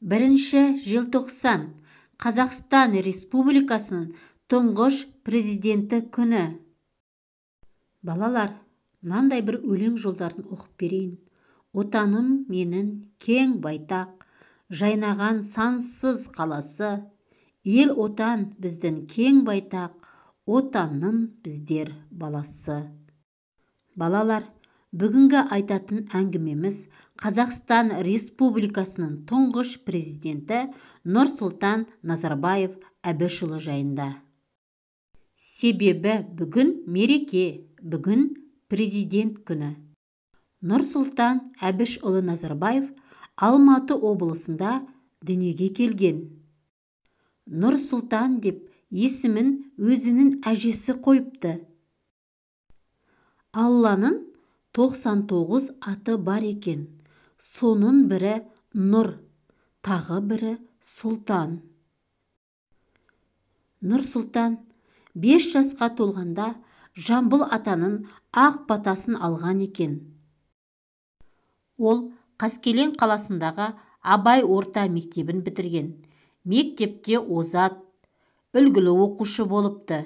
1 желтоқсан Қазақстан Республикасының тұңғыш президенті күні. Балалар, мынандай бір өлең жолдарын оқып берейін. Отаным менің кең байтақ, жайнаған сансыз қаласы. Ел отан біздің кең байтақ, отанның біздер баласы. Балалар, бүгінгі айтатын әңгімеміз Қазақстан Республикасының тұңғыш президенті Нұрсұлтан Назарбаев Әбішұлы жайында. Себебі бүгін мереке, бүгін президент күні. Нұрсұлтан Әбішұлы Назарбаев Алматы облысында дүниеге келген. Нұрсұлтан деп есімін өзінің әжесі қойыпты. Алланың 99 аты бар екен. Соның бірі Нұр, тағы бірі Сұлтан. Нұрсұлтан 5 жасқа толғанда Жамбыл атаның ақ батасын алған екен. Ол Қаскелең қаласындағы Абай орта мектебін бітірген. Мектепте озат, үлгілі оқушы болыпты.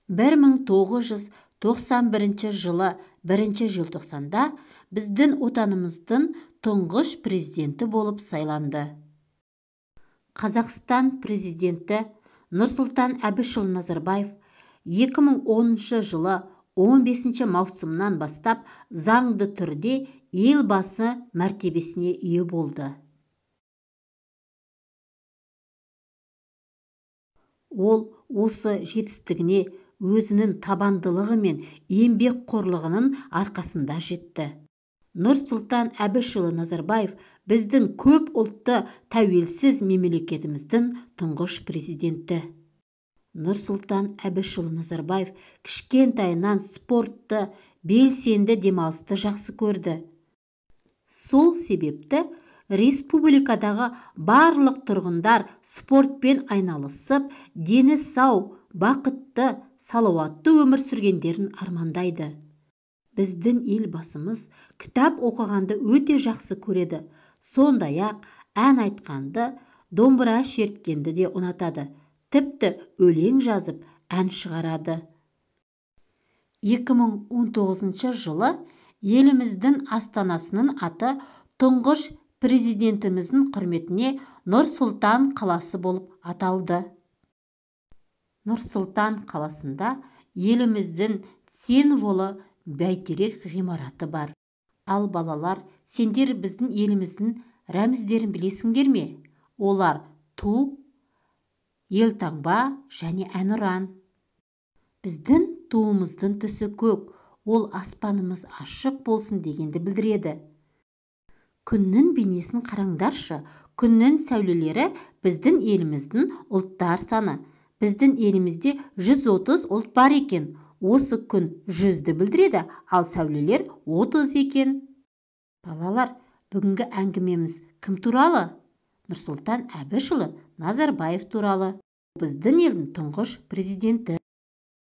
1991 жылы 1 желтоқсанда біздің отанымыздың тұңғыш президенті болып сайланды. Қазақстан президенті Нұрсұлтан Әбішұлы Назарбаев 2010 жылы 15 маусымнан бастап заңды түрде елбасы мәртебесіне ие болды. Ол осы жетістігіне өзінің табандылығы мен еңбекқорлығының арқасында жетті. Нұрсұлтан Әбішұлы Назарбаев біздің көп ұлтты тәуелсіз мемлекетіміздің тұңғыш президенті. Нұрсұлтан Әбішұлы Назарбаев кішкентайынан спортты, белсенді демалысты жақсы көрді. Сол себепті республикадағы барлық тұрғындар спортпен айналысып, дені сау, бақытты, салауатты өмір сүргендерін армандайды. Біздің елбасымыз кітап оқығанды өте жақсы көреді. Сондай-ақ ән айтқанды, домбыра шерткенді де ұнатады. Тіпті өлең жазып, ән шығарады. 2019 жылы еліміздің астанасының аты тұңғыш президентіміздің құрметіне Нұр-Сұлтан қаласы болып аталды. Нұр-Сұлтан қаласында еліміздің символы бәйтерек ғимараты бар. Ал балалар, сендер біздің еліміздің рәміздерін білесіңдер ме? Олар ту, елтаңба және әнұран. Біздің туымыздың түсі көк, ол аспанымыз ашық болсын дегенді білдіреді. Күннің бейнесін қараңдаршы, күннің сәулелері біздің еліміздің ұлттар саны. Біздің елімізде 130 ұлт бар екен. Осы күн 100-ді білдіреді, ал сәулелер 30 екен. Балалар, бүгінгі әңгімеміз кім туралы? Нұрсұлтан Әбішұлы Назарбаев туралы. Біздің елдің тұңғыш президенті.